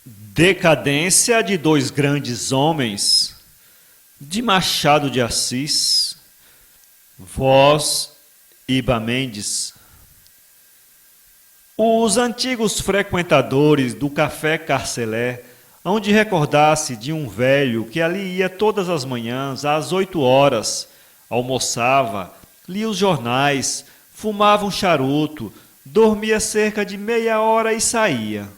Decadência de dois grandes homens, de Machado de Assis, voz Iba Mendes. Os antigos frequentadores do Café Carcelé hão de recordar-se de um velho que ali ia todas as manhãs às 8 horas, almoçava, lia os jornais, fumava um charuto, dormia cerca de meia hora e saía.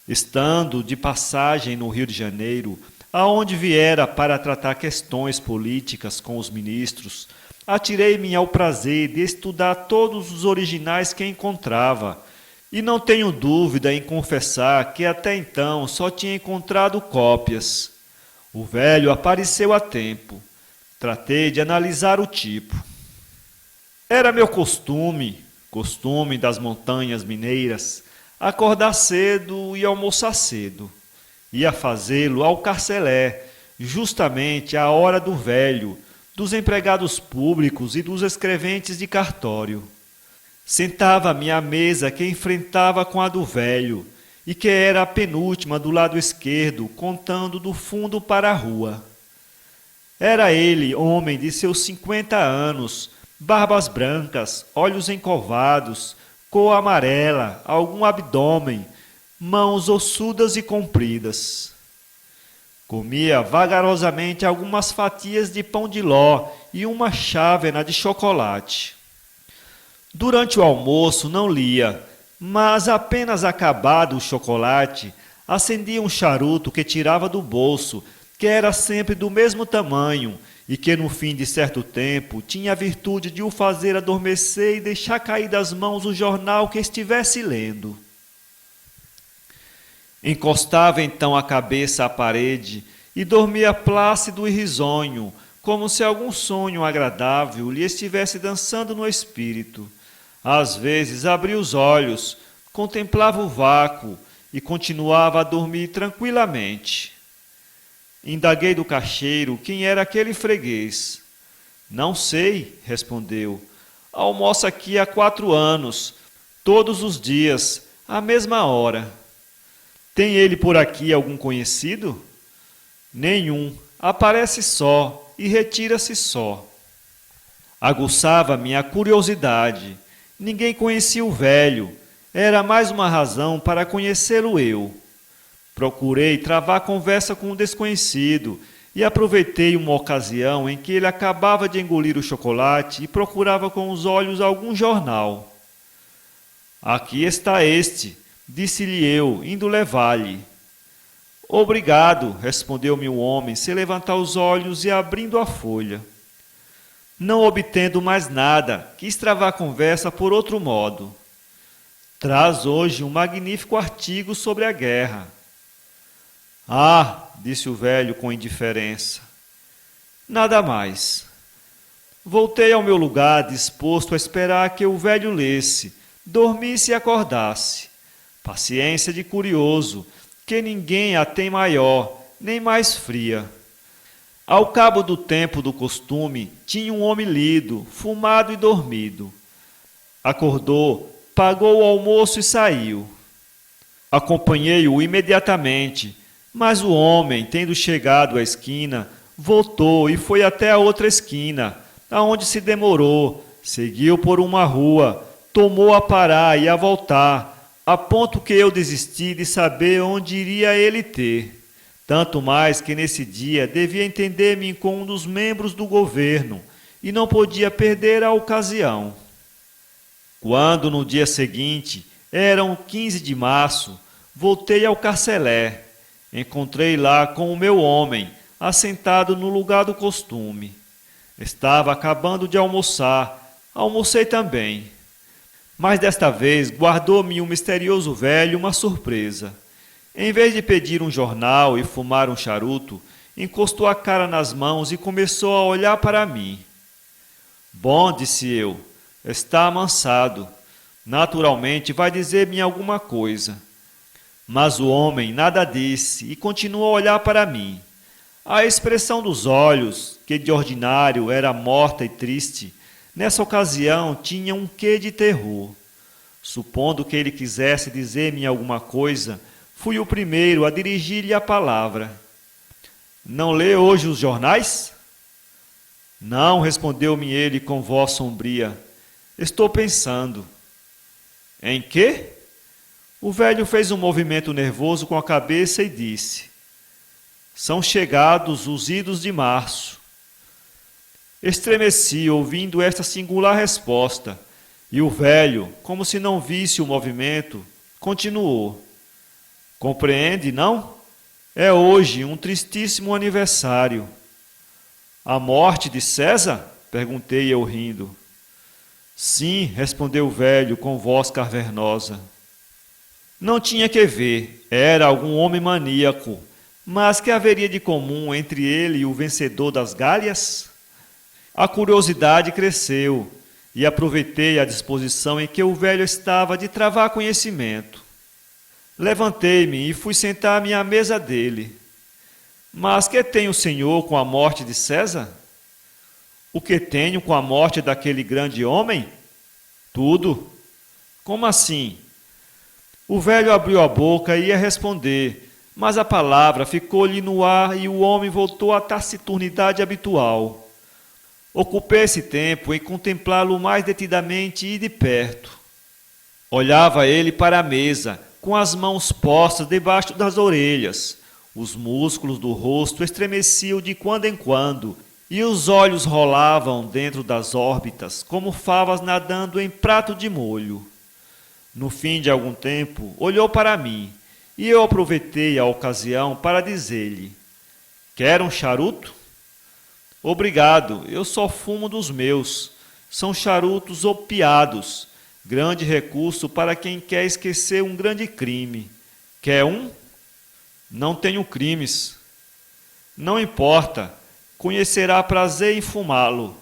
Estando de passagem no Rio de Janeiro, aonde viera para tratar questões políticas com os ministros, atirei-me ao prazer de estudar todos os originais que encontrava, e não tenho dúvida em confessar que até então só tinha encontrado cópias. O velho apareceu a tempo. Tratei de analisar o tipo. Era meu costume das montanhas mineiras, acordar cedo e almoçar cedo. Ia fazê-lo ao Carcelé, justamente à hora do velho, dos empregados públicos e dos escreventes de cartório. Sentava-me à mesa que enfrentava com a do velho, e que era a penúltima do lado esquerdo, contando do fundo para a rua. Era ele, homem de seus 50 anos, barbas brancas, olhos encovados, cor amarela, algum abdômen, mãos ossudas e compridas. Comia vagarosamente algumas fatias de pão de ló e uma chávena de chocolate. Durante o almoço não lia, mas apenas acabado o chocolate, acendia um charuto que tirava do bolso, que era sempre do mesmo tamanho e que no fim de certo tempo tinha a virtude de o fazer adormecer e deixar cair das mãos o jornal que estivesse lendo. Encostava então a cabeça à parede e dormia plácido e risonho, como se algum sonho agradável lhe estivesse dançando no espírito. Às vezes abria os olhos, contemplava o vácuo e continuava a dormir tranquilamente. Indaguei do caixeiro quem era aquele freguês. Não sei, respondeu. Almoça aqui há 4 anos, todos os dias, à mesma hora. Tem ele por aqui algum conhecido? Nenhum. Aparece só e retira-se só. Aguçava-me a curiosidade. Ninguém conhecia o velho. Era mais uma razão para conhecê-lo eu. Procurei travar conversa com o desconhecido e aproveitei uma ocasião em que ele acabava de engolir o chocolate e procurava com os olhos algum jornal. Aqui está este, disse-lhe eu, indo levar-lhe. Obrigado, respondeu-me o homem, sem levantar os olhos e abrindo a folha. Não obtendo mais nada, quis travar a conversa por outro modo. Traz hoje um magnífico artigo sobre a guerra. Ah, disse o velho com indiferença. Nada mais. Voltei ao meu lugar, disposto a esperar que o velho lesse, dormisse e acordasse. Paciência de curioso, que ninguém a tem maior, nem mais fria. Ao cabo do tempo do costume, tinha um homem lido, fumado e dormido. Acordou, pagou o almoço e saiu. Acompanhei-o imediatamente, mas o homem, tendo chegado à esquina, voltou e foi até a outra esquina, aonde se demorou, seguiu por uma rua, tomou a parar e a voltar, a ponto que eu desisti de saber onde iria ele ter. Tanto mais que nesse dia devia entender-me com um dos membros do governo e não podia perder a ocasião. Quando no dia seguinte, eram 15 de março, voltei ao Carcelé. Encontrei lá com o meu homem, assentado no lugar do costume. Estava acabando de almoçar, almocei também. Mas desta vez guardou-me o misterioso velho uma surpresa. Em vez de pedir um jornal e fumar um charuto, encostou a cara nas mãos e começou a olhar para mim. Bom, disse eu, está amansado. Naturalmente vai dizer-me alguma coisa. Mas o homem nada disse e continuou a olhar para mim. A expressão dos olhos, que de ordinário era morta e triste, nessa ocasião tinha um quê de terror. Supondo que ele quisesse dizer-me alguma coisa, fui o primeiro a dirigir-lhe a palavra. Não lê hoje os jornais? Não, respondeu-me ele com voz sombria. Estou pensando. Em quê? O velho fez um movimento nervoso com a cabeça e disse: São chegados os idos de março. Estremeci ouvindo esta singular resposta, e o velho, como se não visse o movimento, continuou: Compreende, não? É hoje um tristíssimo aniversário. A morte de César? Perguntei eu rindo. Sim, respondeu o velho com voz cavernosa. Não tinha que ver, era algum homem maníaco, mas que haveria de comum entre ele e o vencedor das Gálias? A curiosidade cresceu, e aproveitei a disposição em que o velho estava de travar conhecimento. Levantei-me e fui sentar-me à mesa dele. Mas que tem o senhor com a morte de César? O que tenho com a morte daquele grande homem? Tudo. Como assim? O velho abriu a boca e ia responder, mas a palavra ficou-lhe no ar e o homem voltou à taciturnidade habitual. Ocupei esse tempo em contemplá-lo mais detidamente e de perto. Olhava ele para a mesa, com as mãos postas debaixo das orelhas. Os músculos do rosto estremeciam de quando em quando, e os olhos rolavam dentro das órbitas, como favas nadando em prato de molho. No fim de algum tempo, olhou para mim, e eu aproveitei a ocasião para dizer-lhe: Quer um charuto? Obrigado, eu só fumo dos meus. São charutos opiados, grande recurso para quem quer esquecer um grande crime. Quer um? Não tenho crimes. Não importa, conhecerá prazer em fumá-lo.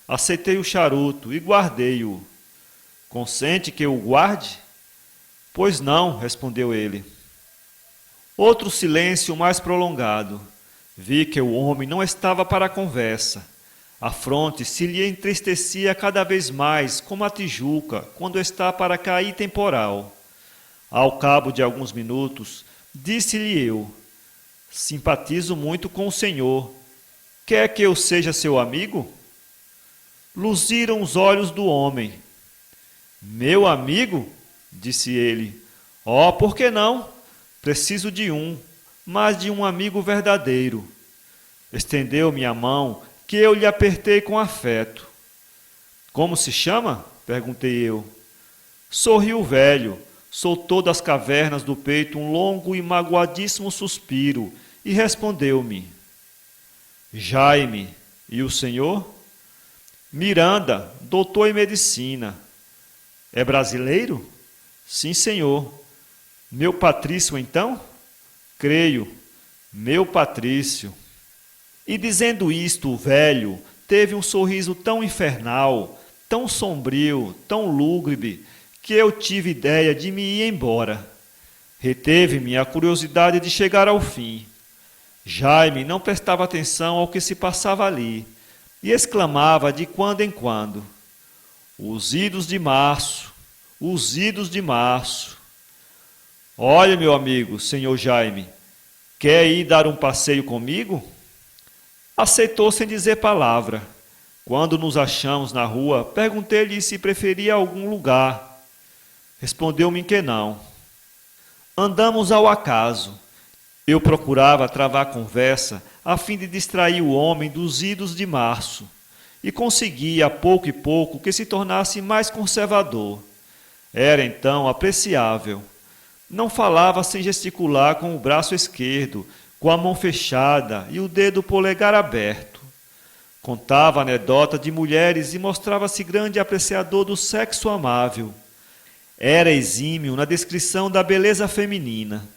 Aceitei o charuto e guardei-o. Consente que eu o guarde? Pois não, respondeu ele. Outro silêncio mais prolongado. Vi que o homem não estava para a conversa. A fronte se lhe entristecia cada vez mais, como a tijuca, quando está para cair temporal. Ao cabo de alguns minutos, disse-lhe eu: Simpatizo muito com o senhor. Quer que eu seja seu amigo? Luziram os olhos do homem. Meu amigo? Disse ele. Oh, por que não? Preciso de um, mas de um amigo verdadeiro. Estendeu-me a mão, que eu lhe apertei com afeto. Como se chama? Perguntei eu. Sorriu o velho, soltou das cavernas do peito um longo e magoadíssimo suspiro e respondeu-me: Jaime, e o senhor? Miranda, doutor em medicina. É brasileiro? Sim, senhor. Meu Patrício, então? Creio, meu Patrício. E dizendo isto, o velho teve um sorriso tão infernal, tão sombrio, tão lúgubre, que eu tive ideia de me ir embora. Reteve-me a curiosidade de chegar ao fim. Jaime não prestava atenção ao que se passava ali e exclamava de quando em quando: Os idos de março, os idos de março. Olha, meu amigo, senhor Jaime, quer ir dar um passeio comigo? Aceitou sem dizer palavra. Quando nos achamos na rua, perguntei-lhe se preferia algum lugar. Respondeu-me que não. Andamos ao acaso. Eu procurava travar conversa a fim de distrair o homem dos idos de março, e conseguia, a pouco e pouco, que se tornasse mais conservador. Era então apreciável. Não falava sem gesticular com o braço esquerdo, com a mão fechada e o dedo polegar aberto. Contava anedota de mulheres e mostrava-se grande apreciador do sexo amável. Era exímio na descrição da beleza feminina.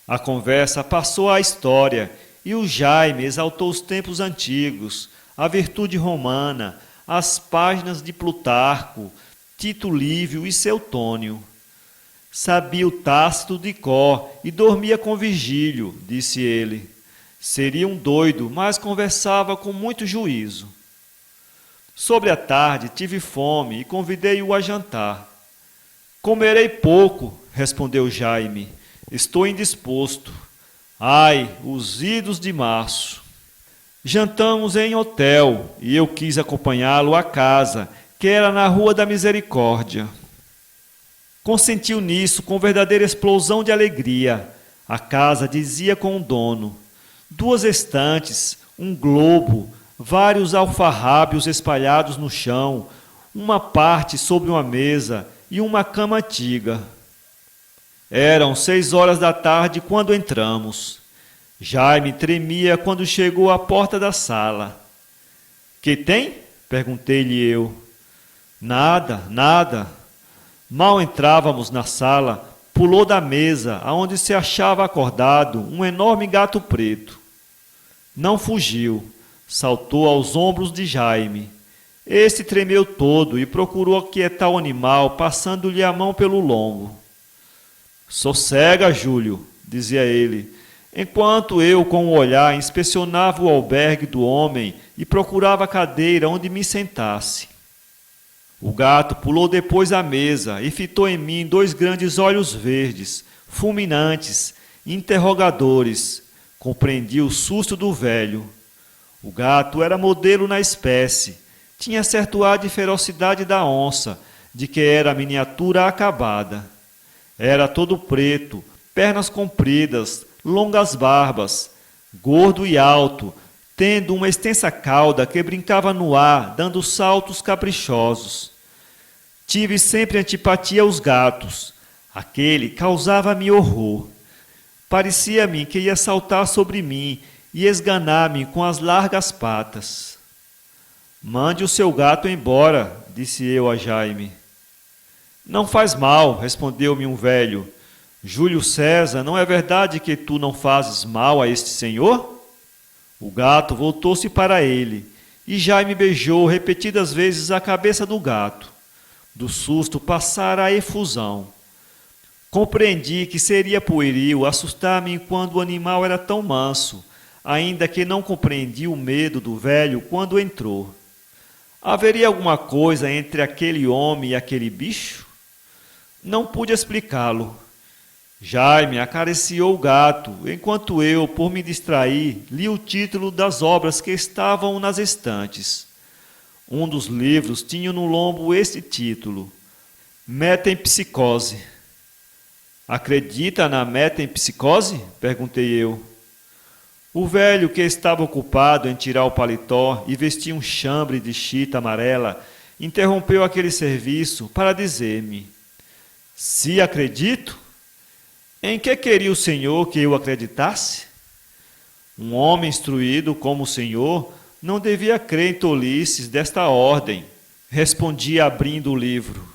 A conversa passou à história e o Jaime exaltou os tempos antigos, a virtude romana, as páginas de Plutarco, Tito Livio e Seutônio. Sabia o Tácito de cor e dormia com Virgílio, disse ele. Seria um doido, mas conversava com muito juízo. Sobre a tarde tive fome e convidei-o a jantar. Comerei pouco, respondeu Jaime. Estou indisposto. Ai, os idos de março. Jantamos em hotel e eu quis acompanhá-lo à casa, que era na Rua da Misericórdia. Consentiu nisso com verdadeira explosão de alegria. A casa dizia com o dono: 2 estantes, um globo, vários alfarrábios espalhados no chão, uma parte sobre uma mesa e uma cama antiga. Eram 6 horas da tarde quando entramos. Jaime tremia quando chegou à porta da sala. Que tem? Perguntei-lhe eu. Nada, nada. Mal entrávamos na sala, pulou da mesa, aonde se achava acordado um enorme gato preto. Não fugiu, saltou aos ombros de Jaime. Este tremeu todo e procurou aquietar o animal, passando-lhe a mão pelo lombo. Sossega, Júlio, dizia ele, enquanto eu, com o olhar, inspecionava o albergue do homem e procurava a cadeira onde me sentasse. O gato pulou depois à mesa e fitou em mim 2 grandes olhos verdes, fulminantes, interrogadores. Compreendi o susto do velho. O gato era modelo na espécie. Tinha certo ar de ferocidade da onça, de que era a miniatura acabada. Era todo preto, pernas compridas, longas barbas, gordo e alto, tendo uma extensa cauda que brincava no ar, dando saltos caprichosos. Tive sempre antipatia aos gatos. Aquele causava-me horror. Parecia-me que ia saltar sobre mim e esganar-me com as largas patas. Mande o seu gato embora, disse eu a Jaime. Não faz mal, respondeu-me um velho. Júlio César, não é verdade que tu não fazes mal a este senhor? O gato voltou-se para ele, e Jaime beijou repetidas vezes a cabeça do gato. Do susto passara a efusão. Compreendi que seria pueril assustar-me quando o animal era tão manso, ainda que não compreendi o medo do velho quando entrou. Haveria alguma coisa entre aquele homem e aquele bicho? Não pude explicá-lo. Jaime acariciou o gato, enquanto eu, por me distrair, li o título das obras que estavam nas estantes. Um dos livros tinha no lombo este título: Metempsicose. Acredita na metempsicose? Perguntei eu. O velho, que estava ocupado em tirar o paletó e vestia um chambre de chita amarela, interrompeu aquele serviço para dizer-me: Se acredito? Em que queria o senhor que eu acreditasse? Um homem instruído como o senhor não devia crer em tolices desta ordem, respondi abrindo o livro.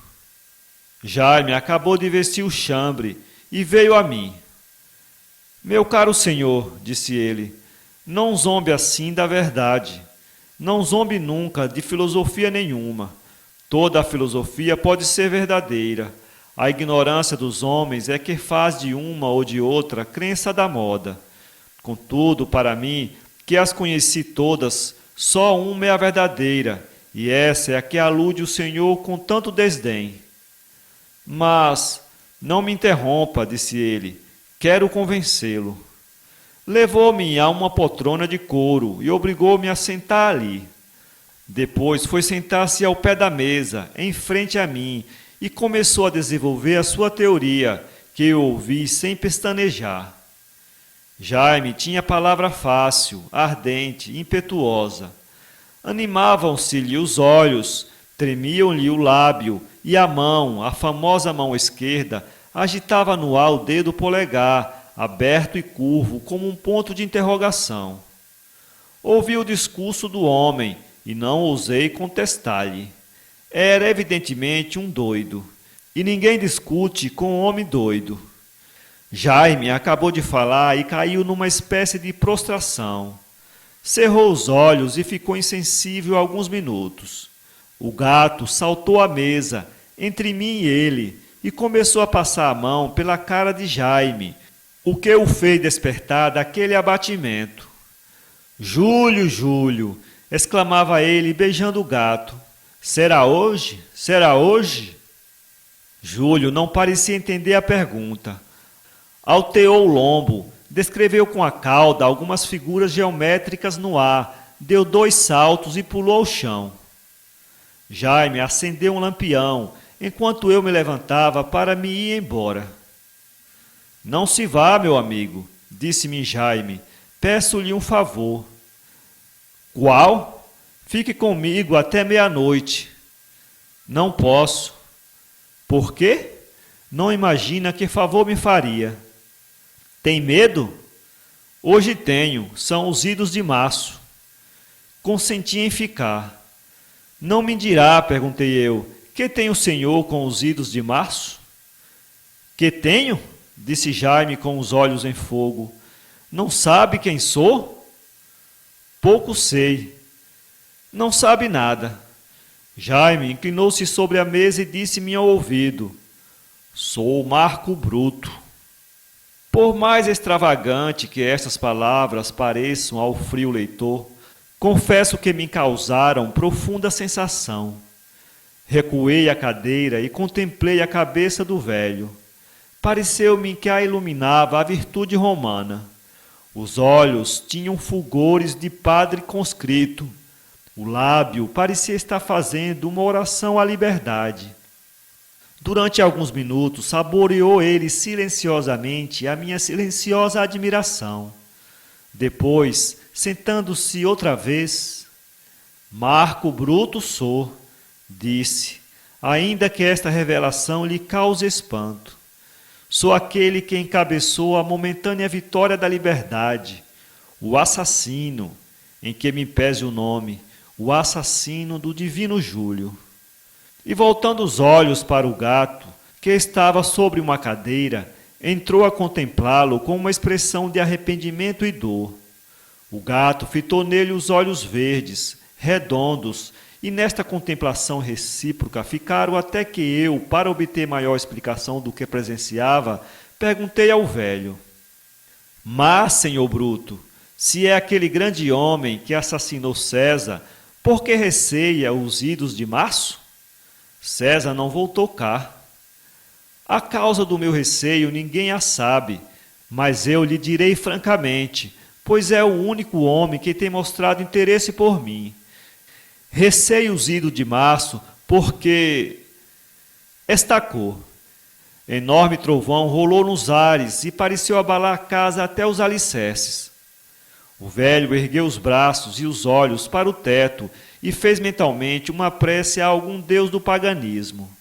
Jaime acabou de vestir o chambre e veio a mim. Meu caro senhor, disse ele, não zombe assim da verdade. Não zombe nunca de filosofia nenhuma. Toda a filosofia pode ser verdadeira. A ignorância dos homens é que faz de uma ou de outra crença da moda. Contudo, para mim, que as conheci todas, só uma é a verdadeira, e essa é a que alude o Senhor com tanto desdém. Mas, não me interrompa, disse ele, quero convencê-lo. Levou-me a uma poltrona de couro e obrigou-me a sentar ali. Depois foi sentar-se ao pé da mesa, em frente a mim, e começou a desenvolver a sua teoria, que eu ouvi sem pestanejar. Jaime tinha palavra fácil, ardente, impetuosa. Animavam-se-lhe os olhos, tremiam-lhe o lábio, e a mão, a famosa mão esquerda, agitava no ar o dedo polegar, aberto e curvo, como um ponto de interrogação. Ouvi o discurso do homem, e não ousei contestar-lhe. Era evidentemente um doido, e ninguém discute com um homem doido. Jaime acabou de falar e caiu numa espécie de prostração. Cerrou os olhos e ficou insensível alguns minutos. O gato saltou à mesa, entre mim e ele, e começou a passar a mão pela cara de Jaime, o que o fez despertar daquele abatimento. Júlio, Júlio, exclamava ele, beijando o gato. Será hoje? Será hoje? Júlio não parecia entender a pergunta. Alteou o lombo, descreveu com a cauda algumas figuras geométricas no ar, deu 2 saltos e pulou ao chão. Jaime acendeu um lampião, enquanto eu me levantava para me ir embora. Não se vá, meu amigo, disse-me Jaime, peço-lhe um favor. Qual? Fique comigo até meia-noite. Não posso. Por quê? Não imagina que favor me faria. Tem medo? Hoje tenho, são os idos de março. Consenti em ficar. Não me dirá, perguntei eu, que tem o senhor com os idos de março? Que tenho? Disse Jaime com os olhos em fogo. Não sabe quem sou? Pouco sei. Não sabe nada. Jaime inclinou-se sobre a mesa e disse-me ao ouvido: sou Marco Bruto. Por mais extravagante que estas palavras pareçam ao frio leitor, confesso que me causaram profunda sensação. Recuei a cadeira e contemplei a cabeça do velho. Pareceu-me que a iluminava a virtude romana. Os olhos tinham fulgores de padre conscrito. O lábio parecia estar fazendo uma oração à liberdade. Durante alguns minutos, saboreou ele silenciosamente a minha silenciosa admiração. Depois, sentando-se outra vez, Marco Bruto sou, disse, ainda que esta revelação lhe cause espanto. Sou aquele que encabeçou a momentânea vitória da liberdade, o assassino, em que me pese o nome, o assassino do divino Júlio. E voltando os olhos para o gato, que estava sobre uma cadeira, entrou a contemplá-lo com uma expressão de arrependimento e dor. O gato fitou nele os olhos verdes, redondos, e nesta contemplação recíproca ficaram até que eu, para obter maior explicação do que presenciava, perguntei ao velho: mas, senhor Bruto, se é aquele grande homem que assassinou César, por que receia os idos de março? César não voltou cá. A causa do meu receio ninguém a sabe, mas eu lhe direi francamente, pois é o único homem que tem mostrado interesse por mim. Receio os idos de março porque estacou. Enorme trovão rolou nos ares e pareceu abalar a casa até os alicerces. O velho ergueu os braços e os olhos para o teto e fez mentalmente uma prece a algum deus do paganismo.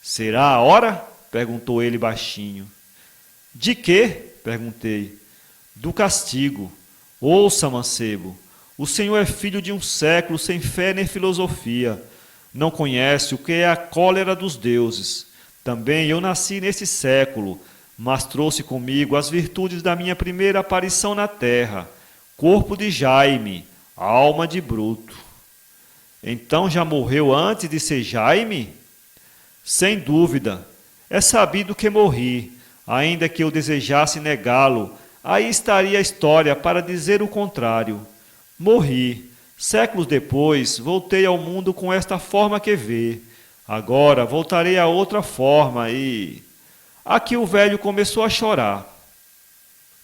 Será a hora? Perguntou ele baixinho. De quê? Perguntei. Do castigo. Ouça, mancebo. O Senhor é filho de um século sem fé nem filosofia. Não conhece o que é a cólera dos deuses. Também eu nasci nesse século, mas trouxe comigo as virtudes da minha primeira aparição na terra. Corpo de Jaime, alma de Bruto. Então já morreu antes de ser Jaime? Sem dúvida. É sabido que morri, ainda que eu desejasse negá-lo. Aí estaria a história para dizer o contrário. Morri. Séculos depois, voltei ao mundo com esta forma que vê. Agora voltarei a outra forma e... Aqui o velho começou a chorar.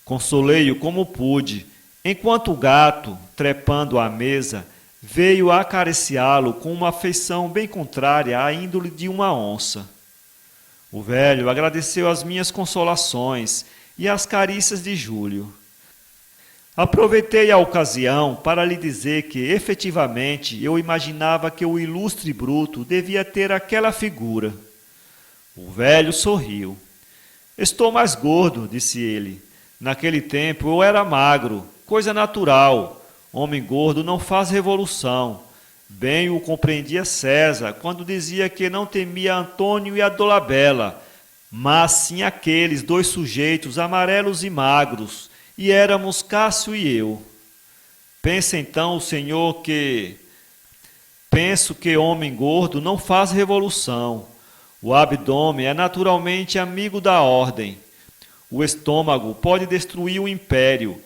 Consolei-o como pude, enquanto o gato, trepando à mesa, veio acariciá-lo com uma afeição bem contrária à índole de uma onça. O velho agradeceu as minhas consolações e as carícias de Júlio. Aproveitei a ocasião para lhe dizer que, efetivamente, eu imaginava que o ilustre Bruto devia ter aquela figura. O velho sorriu. Estou mais gordo, disse ele. Naquele tempo eu era magro, coisa natural. Homem gordo não faz revolução. Bem o compreendia César quando dizia que não temia Antônio e a Dolabella, mas sim aqueles 2 sujeitos amarelos e magros, e éramos Cássio e eu. Pensa então o senhor que... Penso que homem gordo não faz revolução. O abdômen é naturalmente amigo da ordem. O estômago pode destruir o império,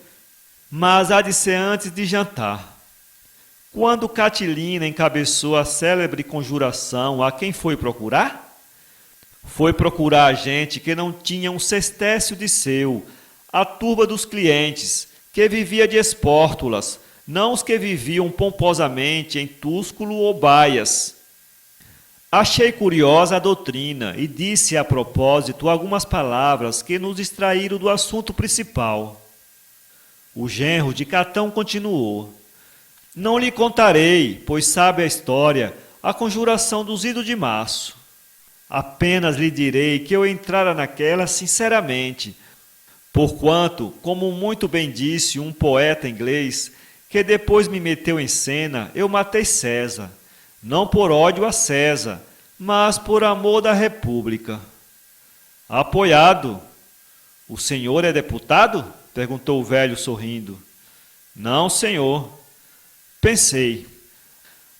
mas há de ser antes de jantar. Quando Catilina encabeçou a célebre conjuração, a quem foi procurar? Foi procurar a gente que não tinha um sestércio de seu, a turba dos clientes, que vivia de espórtulas, não os que viviam pomposamente em túsculo ou baias. Achei curiosa a doutrina e disse a propósito algumas palavras que nos distraíram do assunto principal. O genro de Catão continuou: não lhe contarei, pois sabe a história, a conjuração dos idos de março. Apenas lhe direi que eu entrara naquela sinceramente, porquanto, como muito bem disse um poeta inglês, que depois me meteu em cena, eu matei César, não por ódio a César, mas por amor da República. Apoiado. O senhor é deputado? Perguntou o velho sorrindo. Não, senhor. Pensei.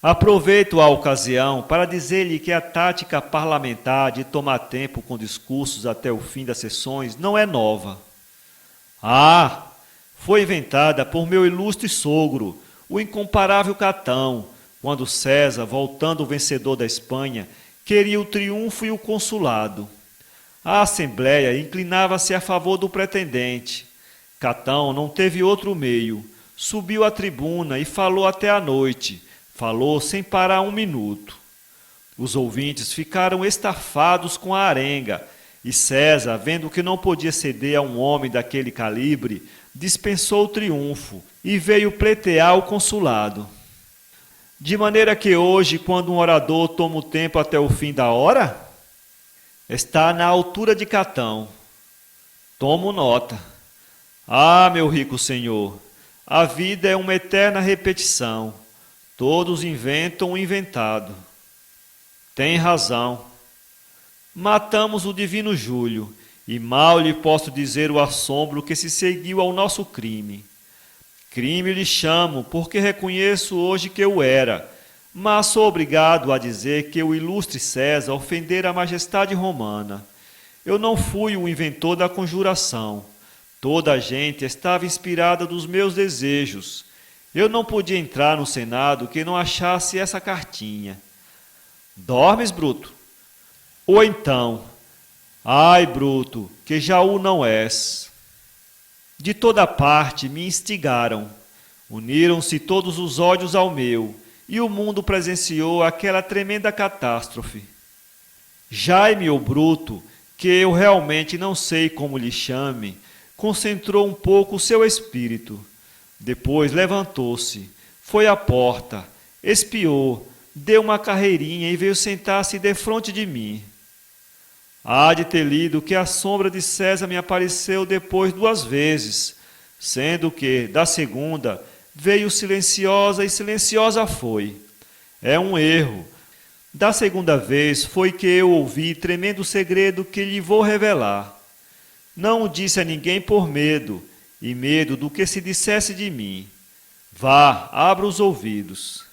Aproveito a ocasião para dizer-lhe que a tática parlamentar de tomar tempo com discursos até o fim das sessões não é nova. Ah, foi inventada por meu ilustre sogro, o incomparável Catão, quando César, voltando vencedor da Espanha, queria o triunfo e o consulado. A Assembleia inclinava-se a favor do pretendente. Catão não teve outro meio. Subiu à tribuna e falou até a noite. Falou sem parar um minuto. Os ouvintes ficaram estafados com a arenga, e César, vendo que não podia ceder a um homem daquele calibre, dispensou o triunfo e veio pleitear o consulado. De maneira que hoje, quando um orador toma o tempo até o fim da hora, está na altura de Catão. Tomo nota. Ah, meu rico senhor, a vida é uma eterna repetição. Todos inventam o inventado. Tem razão. Matamos o divino Júlio, e mal lhe posso dizer o assombro que se seguiu ao nosso crime. Crime lhe chamo, porque reconheço hoje que eu era, mas sou obrigado a dizer que o ilustre César ofendera a majestade romana. Eu não fui o inventor da conjuração. Toda a gente estava inspirada dos meus desejos. Eu não podia entrar no Senado que não achasse essa cartinha. Dormes, Bruto? Ou então, ai, Bruto, que Jaú não és. De toda parte me instigaram. Uniram-se todos os ódios ao meu, e o mundo presenciou aquela tremenda catástrofe. Jaime, o Bruto, que eu realmente não sei como lhe chame, concentrou um pouco o seu espírito. Depois levantou-se, foi à porta, espiou, deu uma carreirinha e veio sentar-se defronte de mim. Há de ter lido que a sombra de César me apareceu depois 2 vezes, sendo que, da segunda, veio silenciosa e silenciosa foi. É um erro. Da segunda vez foi que eu ouvi tremendo segredo que lhe vou revelar. Não o disse a ninguém por medo, e medo do que se dissesse de mim. Vá, abra os ouvidos.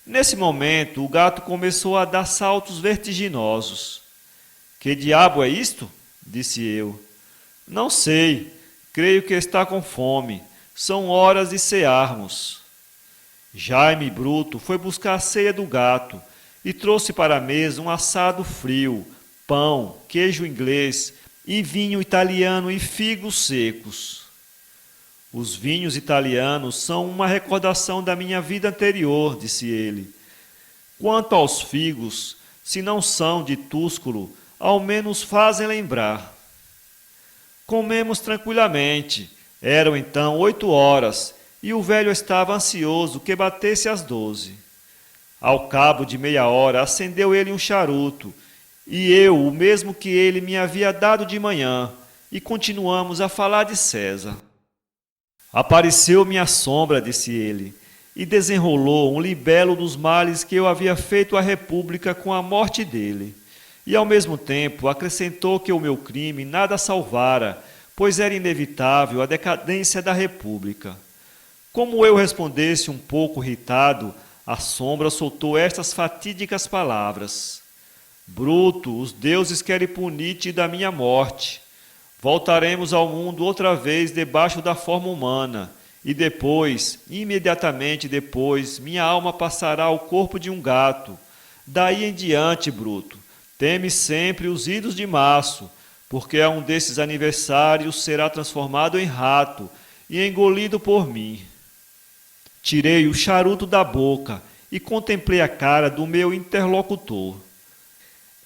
Nesse momento, o gato começou a dar saltos vertiginosos. Que diabo é isto? Disse eu. Não sei, creio que está com fome. São horas de cearmos. Jaime Bruto foi buscar a ceia do gato e trouxe para a mesa um assado frio, pão, queijo inglês e vinho italiano e figos secos. Os vinhos italianos são uma recordação da minha vida anterior, disse ele. Quanto aos figos, se não são de túsculo, ao menos fazem lembrar. Comemos tranquilamente. Eram então 8 horas, e o velho estava ansioso que batesse às 12. Ao cabo de meia hora, acendeu ele um charuto, e eu, o mesmo que ele me havia dado de manhã, e continuamos a falar de César. Apareceu-me a sombra, disse ele, e desenrolou um libelo dos males que eu havia feito à República com a morte dele. E, ao mesmo tempo, acrescentou que o meu crime nada salvara, pois era inevitável a decadência da República. Como eu respondesse um pouco irritado, a sombra soltou estas fatídicas palavras. Bruto, os deuses querem punir-te da minha morte. Voltaremos ao mundo outra vez debaixo da forma humana, e depois, imediatamente depois, minha alma passará ao corpo de um gato. Daí em diante, Bruto, Teme sempre os idos de março, porque a um desses aniversários será transformado em rato e engolido por mim. Tirei o charuto da boca e contemplei a cara do meu interlocutor.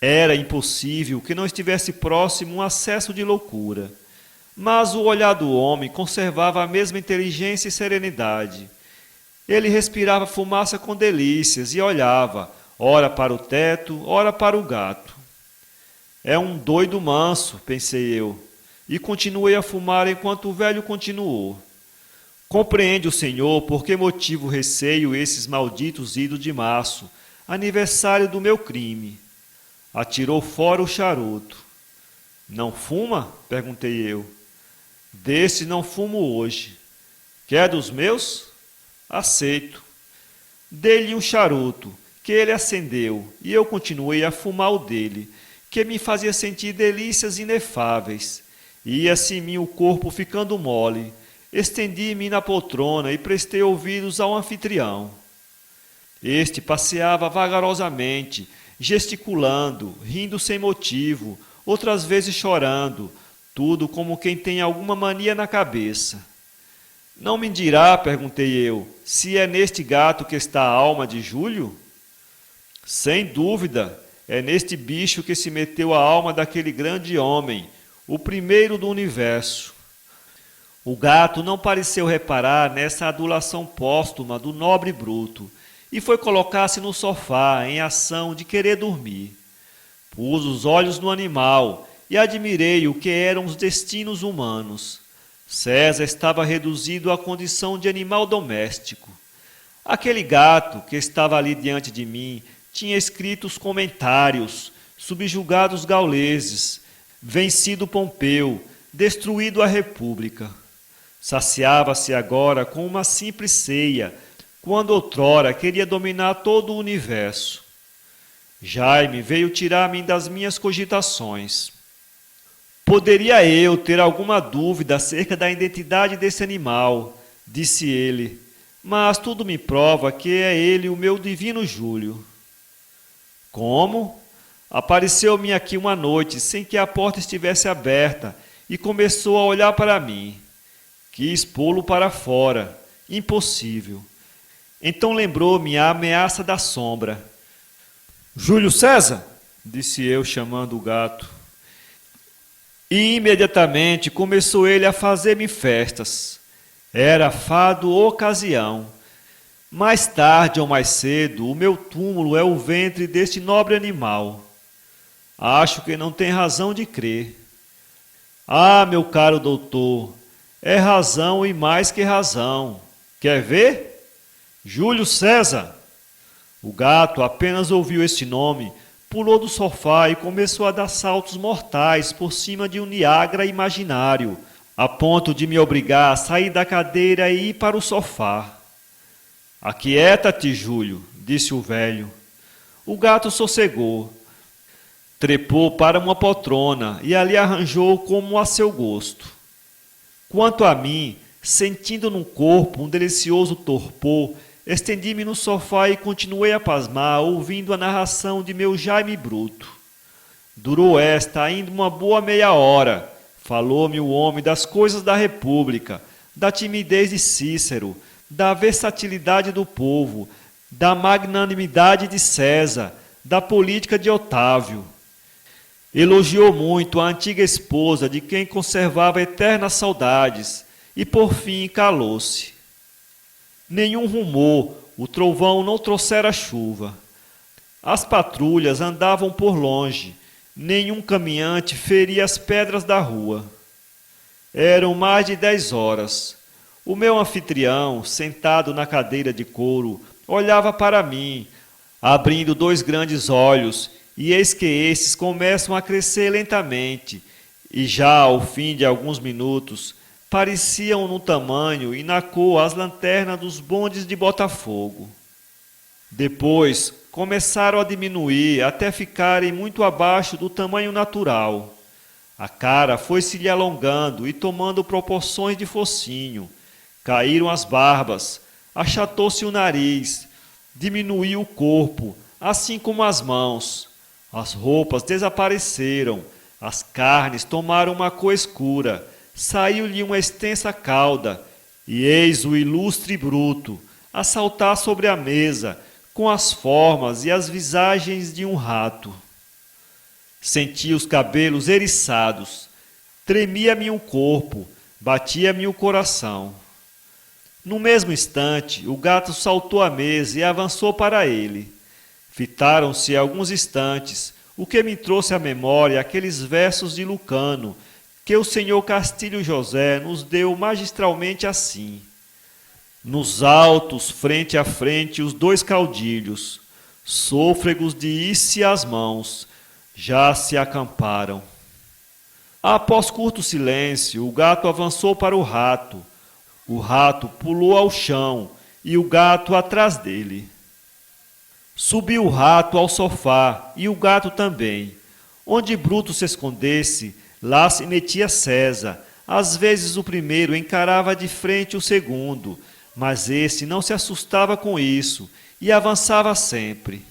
Era impossível que não estivesse próximo um acesso de loucura, mas o olhar do homem conservava a mesma inteligência e serenidade. Ele respirava fumaça com delícias e olhava, ora para o teto, ora para o gato. É um doido manso, pensei eu, e continuei a fumar enquanto o velho continuou. Compreende o senhor por que motivo receio esses malditos idos de março, aniversário do meu crime. Atirou fora o charuto. Não fuma? Perguntei eu. Desse não fumo hoje. Quer dos meus? Aceito. Dei-lhe um charuto, que ele acendeu, e eu continuei a fumar o dele, que me fazia sentir delícias inefáveis. Ia-se em mim o corpo ficando mole. Estendi-me na poltrona e prestei ouvidos ao anfitrião. Este passeava vagarosamente, gesticulando, rindo sem motivo, outras vezes chorando, tudo como quem tem alguma mania na cabeça. Não me dirá, perguntei eu, se é neste gato que está a alma de Júlio? Sem dúvida, é neste bicho que se meteu a alma daquele grande homem, o primeiro do universo. O gato não pareceu reparar nessa adulação póstuma do nobre bruto e foi colocar-se no sofá em ação de querer dormir. Pus os olhos no animal e admirei o que eram os destinos humanos. César estava reduzido à condição de animal doméstico. Aquele gato que estava ali diante de mim tinha escrito os comentários, subjugado os gauleses, vencido Pompeu, destruído a República. Saciava-se agora com uma simples ceia, quando outrora queria dominar todo o universo. Jaime veio tirar-me das minhas cogitações. Poderia eu ter alguma dúvida acerca da identidade desse animal, disse ele, mas tudo me prova que é ele o meu divino Júlio. Como? Apareceu-me aqui uma noite sem que a porta estivesse aberta e começou a olhar para mim. Quis pô-lo para fora. Impossível. Então lembrou-me a ameaça da sombra. Júlio César, disse eu chamando o gato. E imediatamente começou ele a fazer-me festas. Era fado ocasião. Mais tarde ou mais cedo, o meu túmulo é o ventre deste nobre animal. Acho que não tem razão de crer. Ah, meu caro doutor, é razão e mais que razão. Quer ver? Júlio César. O gato apenas ouviu este nome, pulou do sofá e começou a dar saltos mortais por cima de um Niágara imaginário, a ponto de me obrigar a sair da cadeira e ir para o sofá. Aquieta-te, Júlio, disse o velho. O gato sossegou. Trepou para uma poltrona e ali arranjou como a seu gosto. Quanto a mim, sentindo no corpo um delicioso torpor, estendi-me no sofá e continuei a pasmar, ouvindo a narração de meu Jaime Bruto. Durou esta ainda uma boa meia hora. Falou-me o homem das coisas da República, da timidez de Cícero, da versatilidade do povo, da magnanimidade de César, da política de Otávio. Elogiou muito a antiga esposa, de quem conservava eternas saudades, e por fim calou-se. Nenhum rumor, o trovão não trouxera chuva. As patrulhas andavam por longe, nenhum caminhante feria as pedras da rua. Eram mais de 10 horas. O meu anfitrião, sentado na cadeira de couro, olhava para mim, abrindo 2 grandes olhos, e eis que esses começam a crescer lentamente, e já ao fim de alguns minutos, pareciam no tamanho e na cor as lanternas dos bondes de Botafogo. Depois começaram a diminuir até ficarem muito abaixo do tamanho natural. A cara foi-se-lhe alongando e tomando proporções de focinho. Caíram as barbas, achatou-se o nariz, diminuiu o corpo, assim como as mãos. As roupas desapareceram, as carnes tomaram uma cor escura, saiu-lhe uma extensa cauda, e eis o ilustre Bruto a saltar sobre a mesa, com as formas e as visagens de um rato. Senti os cabelos eriçados, tremia-me o corpo, batia-me o coração. No mesmo instante, o gato saltou à mesa e avançou para ele. Fitaram-se alguns instantes, o que me trouxe à memória aqueles versos de Lucano, que o senhor Castilho José nos deu magistralmente assim. Nos altos, frente a frente, os dois caudilhos, sôfregos de isse as mãos, já se acamparam. Após curto silêncio, o gato avançou para o rato. O rato pulou ao chão e o gato atrás dele. Subiu o rato ao sofá e o gato também. Onde Bruto se escondesse, lá se metia César. Às vezes o primeiro encarava de frente o segundo, mas esse não se assustava com isso e avançava sempre.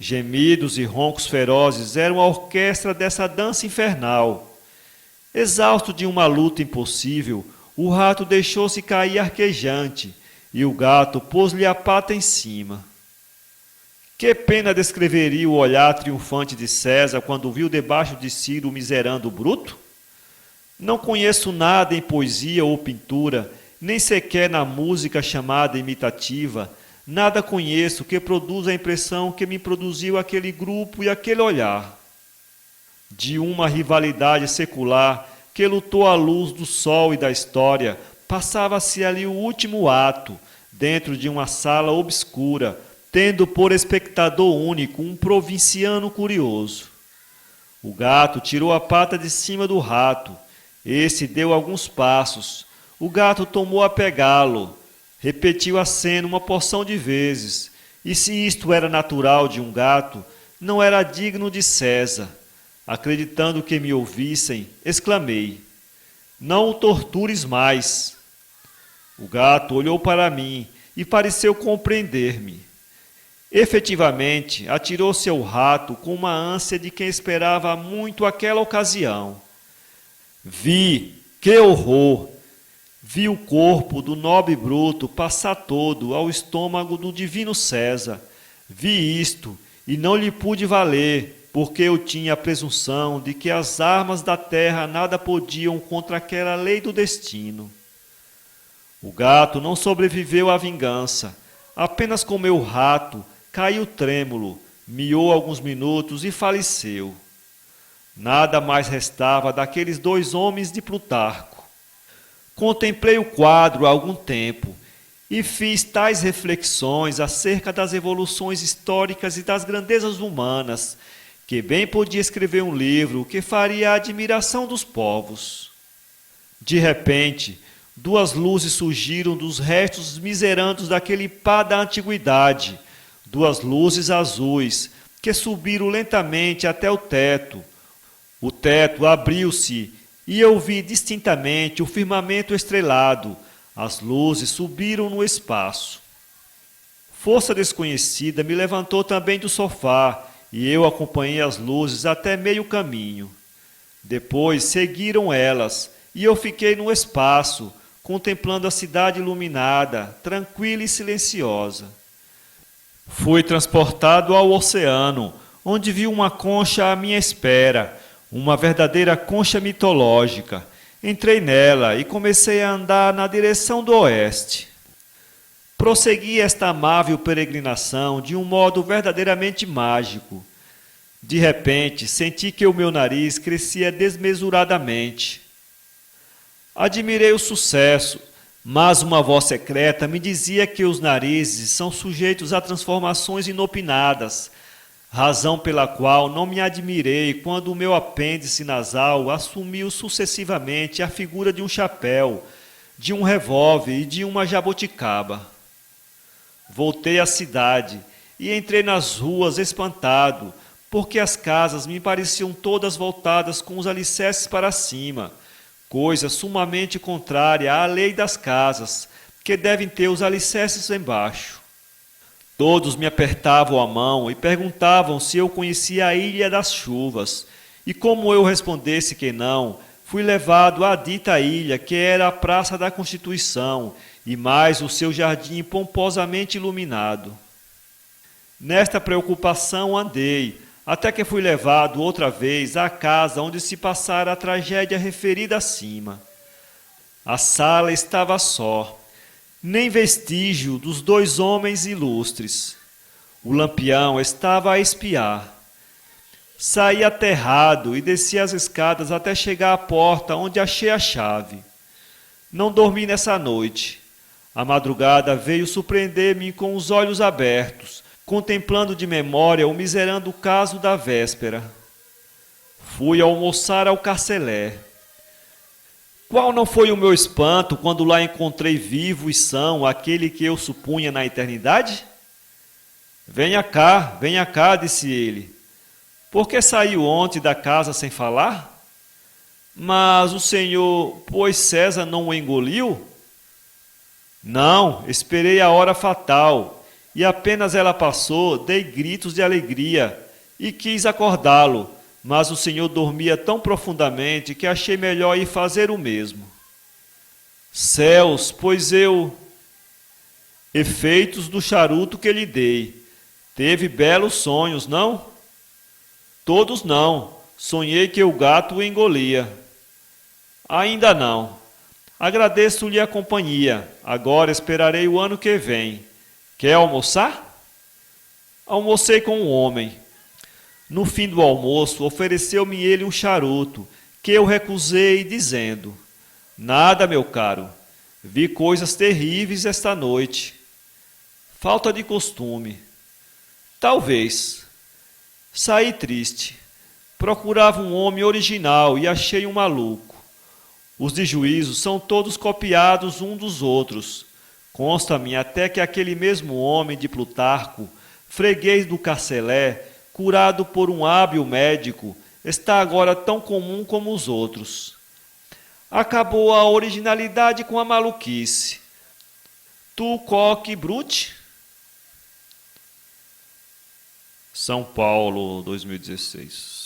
Gemidos e roncos ferozes eram a orquestra dessa dança infernal. Exausto de uma luta impossível, o rato deixou-se cair arquejante e o gato pôs-lhe a pata em cima. Que pena descreveria o olhar triunfante de César quando viu debaixo de si o miserando Bruto? Não conheço nada em poesia ou pintura, nem sequer na música chamada imitativa, nada conheço que produza a impressão que me produziu aquele grupo e aquele olhar. De uma rivalidade secular que lutou à luz do sol e da história, passava-se ali o último ato, dentro de uma sala obscura, tendo por espectador único um provinciano curioso. O gato tirou a pata de cima do rato. Esse deu alguns passos. O gato tomou a pegá-lo. Repetiu a cena uma porção de vezes. E se isto era natural de um gato, não era digno de César. Acreditando que me ouvissem, exclamei: "Não o tortures mais." O gato olhou para mim e pareceu compreender-me. Efetivamente, atirou-se ao rato com uma ânsia de quem esperava muito aquela ocasião. Que horror! Vi o corpo do nobre Bruto passar todo ao estômago do divino César. Vi isto e não lhe pude valer, porque eu tinha a presunção de que as armas da terra nada podiam contra aquela lei do destino. O gato não sobreviveu à vingança, apenas comeu o rato, caiu trêmulo, miou alguns minutos e faleceu. Nada mais restava daqueles dois homens de Plutarco. Contemplei o quadro há algum tempo e fiz tais reflexões acerca das evoluções históricas e das grandezas humanas, que bem podia escrever um livro que faria a admiração dos povos. De repente, duas luzes surgiram dos restos miserandos daquele pá da antiguidade, duas luzes azuis, que subiram lentamente até o teto. O teto abriu-se e eu vi distintamente o firmamento estrelado. As luzes subiram no espaço. Força desconhecida me levantou também do sofá e eu acompanhei as luzes até meio caminho. Depois seguiram elas e eu fiquei no espaço, contemplando a cidade iluminada, tranquila e silenciosa. Fui transportado ao oceano, onde vi uma concha à minha espera, uma verdadeira concha mitológica. Entrei nela e comecei a andar na direção do oeste. Prossegui esta amável peregrinação de um modo verdadeiramente mágico. De repente, senti que o meu nariz crescia desmesuradamente. Admirei o sucesso, mas uma voz secreta me dizia que os narizes são sujeitos a transformações inopinadas, razão pela qual não me admirei quando o meu apêndice nasal assumiu sucessivamente a figura de um chapéu, de um revólver e de uma jabuticaba. Voltei à cidade e entrei nas ruas espantado, porque as casas me pareciam todas voltadas com os alicerces para cima, coisa sumamente contrária à lei das casas, que devem ter os alicerces embaixo. Todos me apertavam a mão e perguntavam se eu conhecia a Ilha das Chuvas. E como eu respondesse que não, fui levado à dita ilha, que era a Praça da Constituição, e mais o seu jardim pomposamente iluminado. Nesta preocupação andei, até que fui levado outra vez à casa onde se passara a tragédia referida acima. A sala estava só, nem vestígio dos dois homens ilustres. O lampião estava a espiar. Saí aterrado e desci as escadas até chegar à porta onde achei a chave. Não dormi nessa noite. A madrugada veio surpreender-me com os olhos abertos, contemplando de memória o miserando caso da véspera. Fui almoçar ao Carcelé. Qual não foi o meu espanto quando lá encontrei vivo e são aquele que eu supunha na eternidade? Venha cá, disse ele. Por que saiu ontem da casa sem falar? Mas o senhor, pois César não o engoliu? Não, esperei a hora fatal, e apenas ela passou, dei gritos de alegria, e quis acordá-lo, mas o senhor dormia tão profundamente que achei melhor ir fazer o mesmo. Céus, pois eu... Efeitos do charuto que lhe dei. Teve belos sonhos, não? Todos não. Sonhei que o gato o engolia. Ainda não. Agradeço-lhe a companhia. Agora esperarei o ano que vem. Quer almoçar? Almocei com um homem. No fim do almoço, ofereceu-me ele um charuto, que eu recusei, dizendo: Nada, meu caro. Vi coisas terríveis esta noite. Falta de costume. Talvez. Saí triste. Procurava um homem original e achei um maluco. Os de juízo são todos copiados um dos outros. Consta-me até que aquele mesmo homem de Plutarco, freguês do Carcelé, curado por um hábil médico, está agora tão comum como os outros. Acabou a originalidade com a maluquice. Tu coque brute? São Paulo, 2016.